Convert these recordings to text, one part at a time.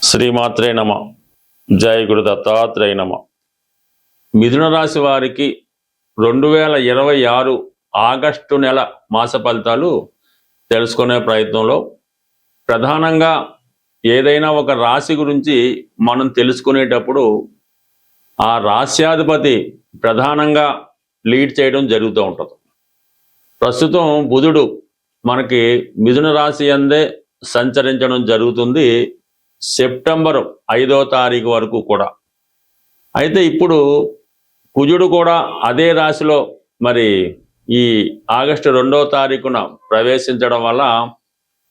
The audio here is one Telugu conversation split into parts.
శ్రీమాత్రే నమ. జయ గురు దత్తాత్రేయ నమ. మిథున రాశి వారికి 2026 ఆగస్టు నెల మాస ఫలితాలు తెలుసుకునే ప్రయత్నంలో ప్రధానంగా ఏదైనా ఒక రాశి గురించి మనం తెలుసుకునేటప్పుడు ఆ రాశ్యాధిపతి ప్రధానంగా లీడ్ చేయడం జరుగుతూ ఉంటుంది. ప్రస్తుతం బుధుడు మనకి మిథున రాశి అందే సంచరించడం జరుగుతుంది సెప్టెంబర్ 5వ తారీఖు వరకు కూడా. అయితే ఇప్పుడు కుజుడు కూడా అదే రాశిలో మరి ఈ ఆగస్టు 2వ తారీఖున ప్రవేశించడం వల్ల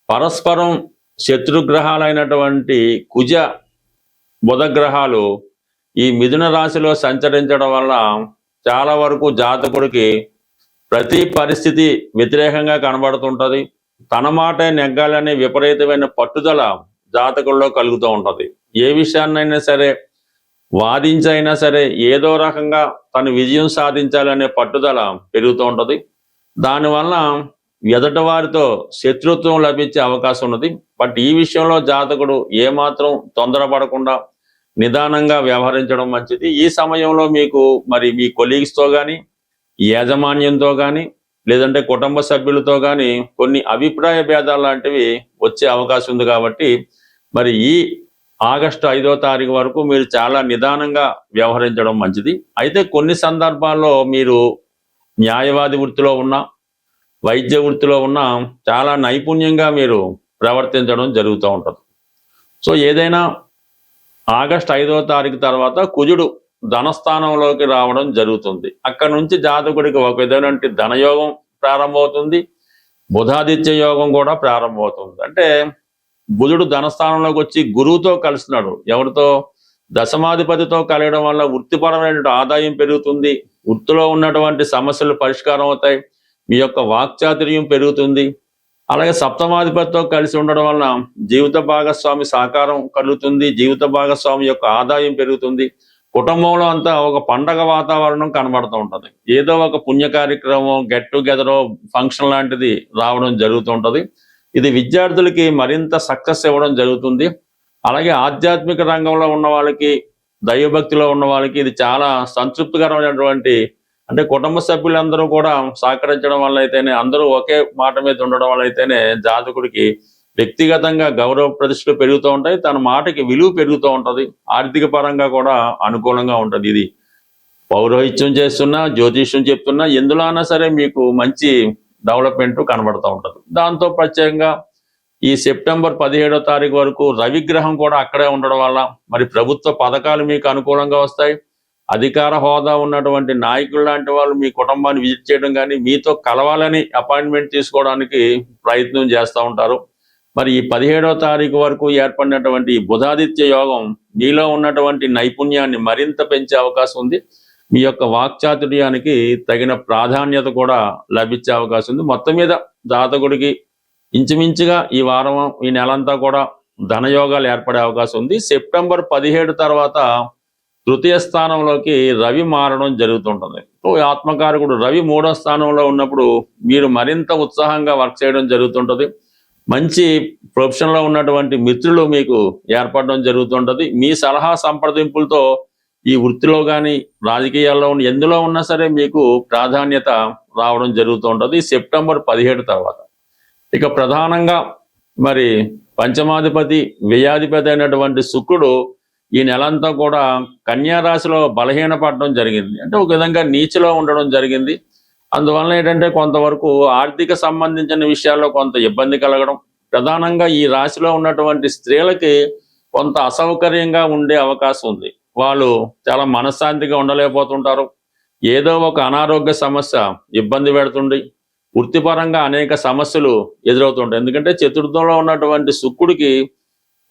పరస్పరం శత్రుగ్రహాలైనటువంటి కుజ బుధ గ్రహాలు ఈ మిథున రాశిలో సంచరించడం వల్ల చాలా వరకు జాతకుడికి ప్రతి పరిస్థితి వ్యతిరేకంగా కనబడుతుంటుంది. తన మాటే నెగ్గాలనే విపరీతమైన పట్టుదల జాతకుల్లో కలుగుతూ ఉంటుంది. ఏ విషయాన్నైనా సరే వాదించైనా సరే ఏదో రకంగా తను విజయం సాధించాలనే పట్టుదల పెరుగుతూ ఉంటుంది. దానివల్ల ఎదుటి వారితో శత్రుత్వం లభించే అవకాశం ఉన్నది. బట్ ఈ విషయంలో జాతకుడు ఏమాత్రం తొందరపడకుండా నిదానంగా వ్యవహరించడం మంచిది. ఈ సమయంలో మీకు మరి మీ కొలీగ్స్తో కానీ యాజమాన్యంతో కానీ లేదంటే కుటుంబ సభ్యులతో కానీ కొన్ని అభిప్రాయ భేదాలు లాంటివి వచ్చే అవకాశం ఉంది. కాబట్టి మరి ఈ ఆగస్టు 5వ తారీఖు వరకు మీరు చాలా నిదానంగా వ్యవహరించడం మంచిది. అయితే కొన్ని సందర్భాల్లో మీరు న్యాయవాది వృత్తిలో ఉన్న వైద్య వృత్తిలో ఉన్న చాలా నైపుణ్యంగా మీరు ప్రవర్తించడం జరుగుతూ ఉంటుంది. సో ఏదైనా ఆగస్టు 5వ తారీఖు తర్వాత కుజుడు ధనస్థానంలోకి రావడం జరుగుతుంది. అక్కడ నుంచి జాతకుడికి ఒక విధమైన ధనయోగం ప్రారంభమవుతుంది, బుధాదిత్య యోగం కూడా ప్రారంభమవుతుంది. అంటే బుధుడు ధనస్థానంలోకి వచ్చి గురువుతో కలుస్తున్నాడు. ఎవరితో? దశమాధిపతితో కలగడం వల్ల వృత్తిపరమైన ఆదాయం పెరుగుతుంది, వృత్తిలో ఉన్నటువంటి సమస్యలు పరిష్కారం అవుతాయి, మీ యొక్క వాక్చాతుర్యం పెరుగుతుంది. అలాగే సప్తమాధిపతితో కలిసి ఉండడం వలన జీవిత భాగస్వామి సహకారం కలుగుతుంది, జీవిత భాగస్వామి యొక్క ఆదాయం పెరుగుతుంది. కుటుంబంలో అంతా ఒక పండగ వాతావరణం కనబడుతూ ఉంటుంది. ఏదో ఒక పుణ్య కార్యక్రమం, గెట్ టుగెదర్, ఫంక్షన్ లాంటిది రావడం జరుగుతూ ఉంటుంది. ఇది విద్యార్థులకి మరింత సక్సెస్ ఇవ్వడం జరుగుతుంది. అలాగే ఆధ్యాత్మిక రంగంలో ఉన్న వాళ్ళకి, దైవభక్తిలో ఉన్న వాళ్ళకి ఇది చాలా సంతృప్తికరమైనటువంటి, అంటే కుటుంబ సభ్యులందరూ కూడా సహకరించడం వల్ల అయితేనే, అందరూ ఒకే మాట మీద ఉండడం వల్ల అయితేనే జాతకుడికి వ్యక్తిగతంగా గౌరవ ప్రతిష్టలు పెరుగుతూ ఉంటాయి, తన మాటకి విలువ పెరుగుతూ ఉంటుంది, ఆర్థిక పరంగా కూడా అనుకూలంగా ఉంటుంది. ఇది పౌరోహిత్యం చేస్తున్నా, జ్యోతిష్యం చెప్తున్నా, ఎందులో అయినా సరే మీకు మంచి డెవలప్మెంట్ కనబడుతూ ఉంటుంది. దాంతో ప్రత్యేకంగా ఈ సెప్టెంబర్ 17వ తారీఖు వరకు రవిగ్రహం కూడా అక్కడే ఉండడం వల్ల మరి ప్రభుత్వ పథకాలు మీకు అనుకూలంగా వస్తాయి. అధికార హోదా ఉన్నటువంటి నాయకులు లాంటి వాళ్ళు మీ కుటుంబాన్ని విజిట్ చేయడం కానీ, మీతో కలవాలని అపాయింట్మెంట్ తీసుకోవడానికి ప్రయత్నం చేస్తూ ఉంటారు. మరి ఈ 17వ తారీఖు వరకు ఏర్పడినటువంటి బుధాదిత్య యోగం మీలో ఉన్నటువంటి నైపుణ్యాన్ని మరింత పెంచే అవకాశం ఉంది. మీ యొక్క వాక్చాతుర్యానికి తగిన ప్రాధాన్యత కూడా లభించే అవకాశం ఉంది. మొత్తం మీద జాతకుడికి ఇంచుమించుగా ఈ వారం, ఈ నెలంతా కూడా ధనయోగాలు ఏర్పడే అవకాశం ఉంది. సెప్టెంబర్ 17 తర్వాత తృతీయ స్థానంలోకి రవి మారడం జరుగుతుంటుంది. ఆత్మకారకుడు రవి 3వ స్థానంలో ఉన్నప్పుడు మీరు మరింత ఉత్సాహంగా వర్క్ చేయడం జరుగుతుంటుంది. మంచి ప్రొఫెషన్లో ఉన్నటువంటి మిత్రులు మీకు ఏర్పడడం జరుగుతుంటుంది. మీ సలహా సంప్రదింపులతో ఈ వృత్తిలో కానీ రాజకీయాల్లో ఎందులో ఉన్నా సరే మీకు ప్రాధాన్యత రావడం జరుగుతూ ఉంటుంది సెప్టెంబర్ 17 తర్వాత. ఇక ప్రధానంగా మరి పంచమాధిపతి, వ్యయాధిపతి అయినటువంటి శుక్రుడు ఈ నెలంతా కూడా కన్యా రాశిలో బలహీనపడడం జరిగింది. అంటే ఒక విధంగా నీచలో ఉండడం జరిగింది. అందువల్ల ఏంటంటే కొంతవరకు ఆర్థిక సంబంధించిన విషయాల్లో కొంత ఇబ్బంది కలగడం, ప్రధానంగా ఈ రాశిలో ఉన్నటువంటి స్త్రీలకి కొంత అసౌకర్యంగా ఉండే అవకాశం ఉంది. వాళ్ళు చాలా మనశ్శాంతిగా ఉండలేకపోతుంటారు. ఏదో ఒక అనారోగ్య సమస్య ఇబ్బంది పెడుతుంది. వృత్తిపరంగా అనేక సమస్యలు ఎదురవుతుంటాయి. ఎందుకంటే చతుర్థంలో ఉన్నటువంటి శుక్రుడికి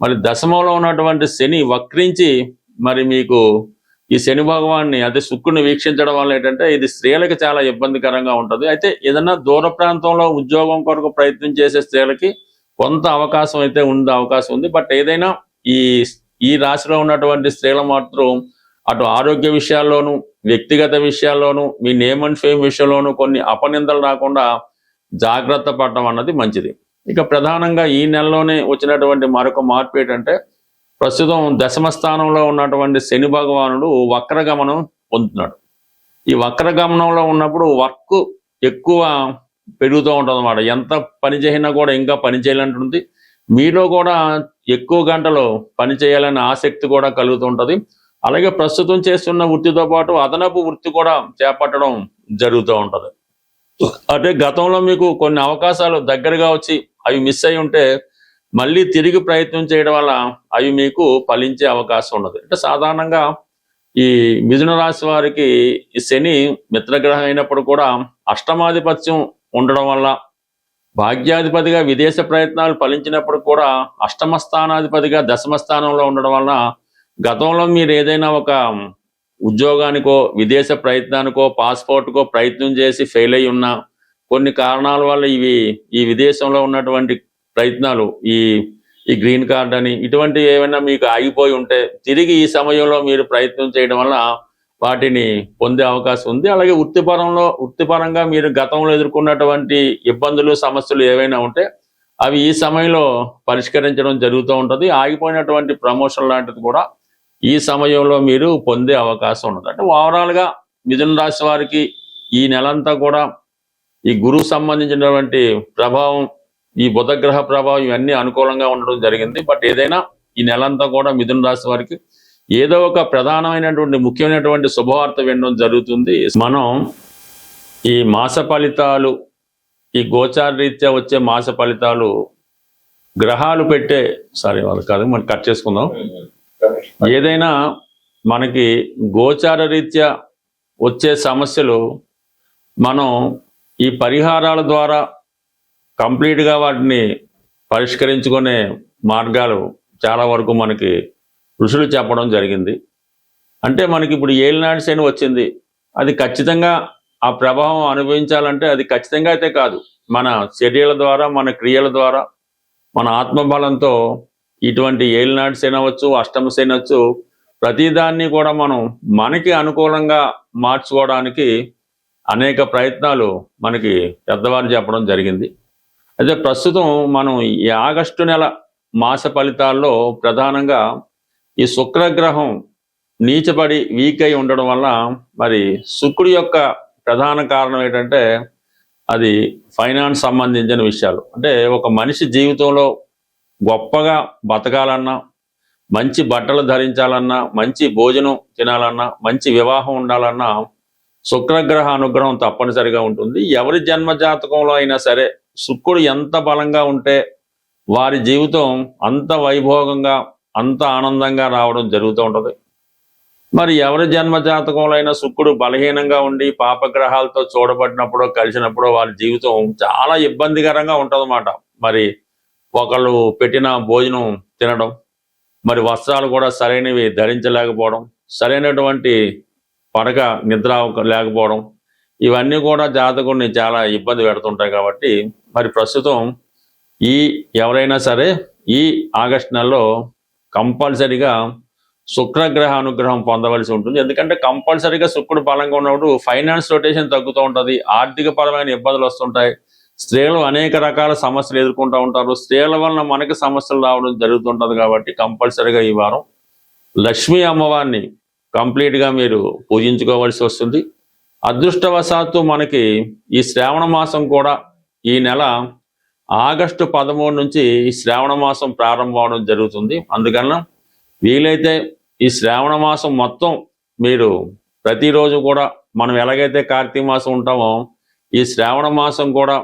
మరి దశమంలో ఉన్నటువంటి శని వక్రించి మరి మీకు ఈ శని భగవాన్ని, అదే శుక్రుడిని వీక్షించడం వల్ల ఏంటంటే ఇది స్త్రీలకి చాలా ఇబ్బందికరంగా ఉంటుంది. అయితే ఏదన్నా దూర ప్రాంతంలో ఉద్యోగం కొరకు ప్రయత్నం చేసే స్త్రీలకి కొంత అవకాశం అయితే అవకాశం ఉంది. బట్ ఏదైనా ఈ రాశిలో ఉన్నటువంటి స్త్రీల మాత్రం అటు ఆరోగ్య విషయాల్లోనూ, వ్యక్తిగత విషయాల్లోనూ, మీ నేమ్ అండ్ ఫేమ్ విషయంలోనూ కొన్ని అపనిందలు రాకుండా జాగ్రత్త పడడం అన్నది మంచిది. ఇక ప్రధానంగా ఈ నెలలోనే వచ్చినటువంటి మరొక మార్పు ఏంటంటే ప్రస్తుతం దశమ స్థానంలో ఉన్నటువంటి శని భగవానుడు వక్రగమనం పొందుతున్నాడు. ఈ వక్రగమనంలో ఉన్నప్పుడు వర్క్ ఎక్కువ పెరుగుతూ ఉంటుంది అన్నమాట. ఎంత పని చేసినా కూడా ఇంకా పని చేయాలంటుంది. మీలో కూడా ఎక్కువ గంటలు పని చేయాలనే ఆసక్తి కూడా కలుగుతూ ఉంటుంది. అలాగే ప్రస్తుతం చేస్తున్న వృత్తితో పాటు అదనపు వృత్తి కూడా చేపట్టడం జరుగుతూ ఉంటుంది. అంటే గతంలో మీకు కొన్ని అవకాశాలు దగ్గరగా వచ్చి అవి మిస్ అయి ఉంటే మళ్ళీ తిరిగి ప్రయత్నం చేయడం వల్ల అవి మీకు ఫలించే అవకాశం ఉన్నది. అంటే సాధారణంగా ఈ మిథున రాశి వారికి ఈ శని మిత్రగ్రహం అయినప్పుడు కూడా అష్టమాధిపత్యం ఉండడం వల్ల, భాగ్యాధిపతిగా విదేశ ప్రయత్నాలు ఫలించినప్పుడు కూడా అష్టమ స్థానాధిపతిగా దశమ స్థానంలో ఉండడం వల్ల గతంలో మీరు ఏదైనా ఒక ఉద్యోగానికో విదేశ ప్రయత్నానికో పాస్పోర్ట్కో ప్రయత్నం చేసి ఫెయిల్ అయి ఉన్నా, కొన్ని కారణాల వల్ల ఈ విదేశంలో ఉన్నటువంటి ప్రయత్నాలు ఈ గ్రీన్ కార్డ్ అని ఇటువంటివి ఏమైనా మీకు ఆగిపోయి ఉంటే తిరిగి ఈ సమయంలో మీరు ప్రయత్నం చేయడం వల్ల వాటిని పొందే అవకాశం ఉంది. అలాగే వృత్తిపరంగా మీరు గతంలో ఎదుర్కొన్నటువంటి ఇబ్బందులు సమస్యలు ఏవైనా ఉంటే అవి ఈ సమయంలో పరిష్కరించడం జరుగుతూ ఉంటుంది. ఆగిపోయినటువంటి ప్రమోషన్ లాంటిది కూడా ఈ సమయంలో మీరు పొందే అవకాశం ఉన్నది. అంటే ఓవరాల్గా మిథున రాశి వారికి ఈ నెలంతా కూడా ఈ గురువు సంబంధించినటువంటి ప్రభావం, ఈ బుధగ్రహ ప్రభావం ఇవన్నీ అనుకూలంగా ఉండడం జరిగింది. బట్ ఏదైనా ఈ నెలంతా కూడా మిథున రాశి వారికి ఏదో ఒక ప్రధానమైనటువంటి ముఖ్యమైనటువంటి శుభవార్త వినడం జరుగుతుంది. మనం ఈ మాస ఫలితాలు, ఈ గోచార రీత్యా వచ్చే మాస ఫలితాలు గ్రహాలు పెట్టే వాళ్ళు కాదు, మనం కట్ చేసుకుందాం. ఏదైనా మనకి గోచార రీత్యా వచ్చే సమస్యలు మనం ఈ పరిహారాల ద్వారా కంప్లీట్గా వాటిని పరిష్కరించుకునే మార్గాలు చాలా వరకు మనకి ఋషులు చెప్పడం జరిగింది. అంటే మనకి ఇప్పుడు ఏలినాటి శని వచ్చింది, అది ఖచ్చితంగా ఆ ప్రభావం అనుభవించాలంటే అది ఖచ్చితంగా అయితే కాదు, మన చర్యల ద్వారా, మన క్రియల ద్వారా, మన ఆత్మబలంతో ఇటువంటి ఏలినాటి శని అవ్వచ్చు, అష్టమ శని అవచ్చు, ప్రతిదాన్ని కూడా మనం మనకి అనుకూలంగా మార్చుకోవడానికి అనేక ప్రయత్నాలు మనకి పెద్దవారు చెప్పడం జరిగింది. అయితే ప్రస్తుతం మనం ఈ ఆగస్టు నెల మాస ఫలితాల్లో ప్రధానంగా ఈ శుక్రగ్రహం నీచపడి వీక్ అయి ఉండడం వల్ల మరి శుక్రుడి యొక్క ప్రధాన కారణం ఏంటంటే అది ఫైనాన్స్ సంబంధించిన విషయాలు. అంటే ఒక మనిషి జీవితంలో గొప్పగా బతకాలన్నా, మంచి బట్టలు ధరించాలన్నా, మంచి భోజనం తినాలన్నా, మంచి వివాహం ఉండాలన్నా శుక్రగ్రహ అనుగ్రహం తప్పనిసరిగా ఉంటుంది. ఎవరి జన్మ జాతకంలో అయినా సరే శుక్రుడు ఎంత బలంగా ఉంటే వారి జీవితం అంత వైభోగంగా, అంత ఆనందంగా రావడం జరుగుతూ ఉంటుంది. మరి ఎవరి జన్మ జాతకంలో అయినా శుక్రుడు బలహీనంగా ఉండి పాపగ్రహాలతో చూడబడినప్పుడు, కలిసినప్పుడు వారి జీవితం చాలా ఇబ్బందికరంగా ఉంటుందన్నమాట. మరి ఒకళ్ళు పెట్టిన భోజనం తినడం, మరి వస్త్రాలు కూడా సరైనవి ధరించలేకపోవడం, సరైనటువంటి పడక నిద్ర లేకపోవడం, ఇవన్నీ కూడా జాతకుడిని చాలా ఇబ్బంది పెడుతుంటాయి. కాబట్టి మరి ప్రస్తుతం ఎవరైనా సరే ఈ ఆగస్టు నెలలో కంపల్సరిగా శుక్రగ్రహ అనుగ్రహం పొందవలసి ఉంటుంది. ఎందుకంటే కంపల్సరిగా శుక్రుడు బలంగా ఉన్నప్పుడు ఫైనాన్స్ రొటేషన్ తగ్గుతూ ఉంటుంది, ఆర్థిక పరమైన ఇబ్బందులు వస్తుంటాయి, స్త్రీలు అనేక రకాల సమస్యలు ఎదుర్కొంటూ ఉంటారు, స్త్రీల వలన మనకి సమస్యలు రావడం జరుగుతుంటుంది. కాబట్టి కంపల్సరిగా ఈ వారం లక్ష్మీ అమ్మవారిని కంప్లీట్గా మీరు పూజించుకోవాల్సి వస్తుంది. అదృష్టవశాత్తు మనకి ఈ శ్రావణ మాసం కూడా ఈ నెల ఆగస్టు 13 నుంచి ఈ శ్రావణ మాసం ప్రారంభం అవడం జరుగుతుంది. అందుకన్నా వీలైతే ఈ శ్రావణ మాసం మొత్తం మీరు ప్రతిరోజు కూడా మనం ఎలాగైతే కార్తీక మాసం ఉంటామో ఈ శ్రావణ మాసం కూడా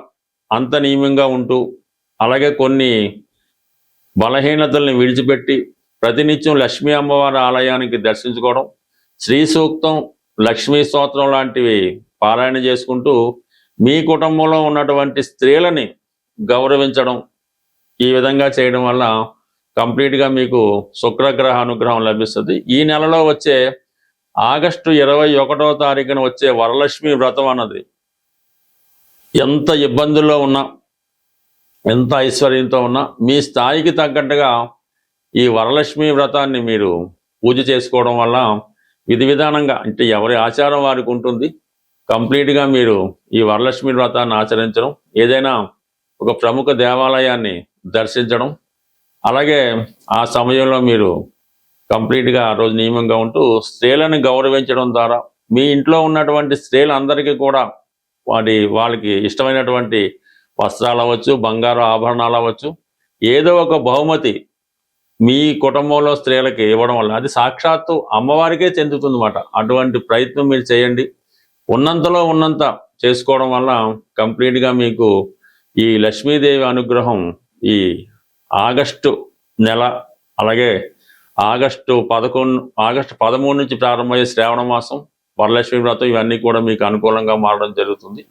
అంత నియమంగా ఉంటూ, అలాగే కొన్ని బలహీనతల్ని విడిచిపెట్టి ప్రతినిత్యం లక్ష్మీ అమ్మవారి ఆలయానికి దర్శించుకోవడం, శ్రీ సూక్తం, లక్ష్మీ స్తోత్రం లాంటివి పారాయణ చేసుకుంటూ మీ కుటుంబంలో ఉన్నటువంటి స్త్రీలని గౌరవించడం, ఈ విధంగా చేయడం వల్ల కంప్లీట్గా మీకు శుక్రగ్రహ అనుగ్రహం లభిస్తుంది. ఈ నెలలో వచ్చే ఆగస్టు 21వ తారీఖున వచ్చే వరలక్ష్మి వ్రతం అన్నది ఎంత ఇబ్బందుల్లో ఉన్నా, ఎంత ఐశ్వర్యంతో ఉన్నా మీ స్థాయికి తగ్గట్టుగా ఈ వరలక్ష్మి వ్రతాన్ని మీరు పూజ చేసుకోవడం వల్ల విధి విధానంగా, అంటే ఎవరి ఆచారం వారికి ఉంటుంది, కంప్లీట్గా మీరు ఈ వరలక్ష్మి వ్రతాన్ని ఆచరించడం, ఏదైనా ఒక ప్రముఖ దేవాలయాన్ని దర్శించడం, అలాగే ఆ సమయంలో మీరు కంప్లీట్గా ఆ రోజు నియమంగా ఉంటూ స్త్రీలను గౌరవించడం ద్వారా మీ ఇంట్లో ఉన్నటువంటి స్త్రీలందరికీ కూడా వాళ్ళకి ఇష్టమైనటువంటి వస్త్రాలు అవ్వచ్చు, బంగారు ఆభరణాలు అవ్వచ్చు, ఏదో ఒక బహుమతి మీ కుటుంబంలో స్త్రీలకి ఇవ్వడం వల్ల అది సాక్షాత్తు అమ్మవారికే చెందుతుందన్నమాట. అటువంటి ప్రయత్నం మీరు చేయండి. ఉన్నంతలో ఉన్నంత చేసుకోవడం వల్ల కంప్లీట్గా మీకు ఈ లక్ష్మీదేవి అనుగ్రహం ఈ ఆగస్టు నెల, అలాగే ఆగస్టు 13 నుంచి ప్రారంభమయ్యే శ్రావణ మాసం, వరలక్ష్మి వ్రతం ఇవన్నీ కూడా మీకు అనుకూలంగా మారడం జరుగుతుంది.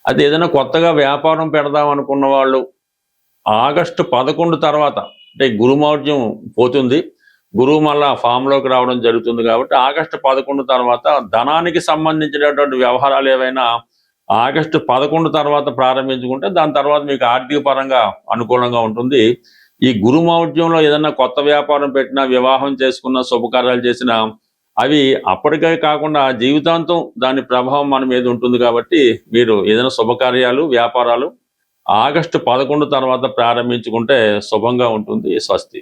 అది ఏదైనా కొత్తగా వ్యాపారం పెడదాం అనుకున్న వాళ్ళు ఆగస్టు 11 తర్వాత, అంటే గురుమౌఢ్యం పోతుంది, గురువు మళ్ళా ఫామ్లోకి రావడం జరుగుతుంది కాబట్టి ఆగస్టు 11 తర్వాత ధనానికి సంబంధించినటువంటి వ్యవహారాలు ఏవైనా ఆగస్టు 11 తర్వాత ప్రారంభించుకుంటే దాని తర్వాత మీకు ఆర్థిక పరంగా అనుకూలంగా ఉంటుంది. ఈ గురుమౌఢ్యంలో ఏదైనా కొత్త వ్యాపారం పెట్టినా, వివాహం చేసుకున్న, శుభకార్యాలు చేసినా అవి అప్పటికే కాకుండా జీవితాంతం దాని ప్రభావం మన మీద ఉంటుంది. కాబట్టి మీరు ఏదైనా శుభకార్యాలు, వ్యాపారాలు ఆగస్టు 11 తర్వాత ప్రారంభించుకుంటే శుభంగా ఉంటుంది. స్వస్తి.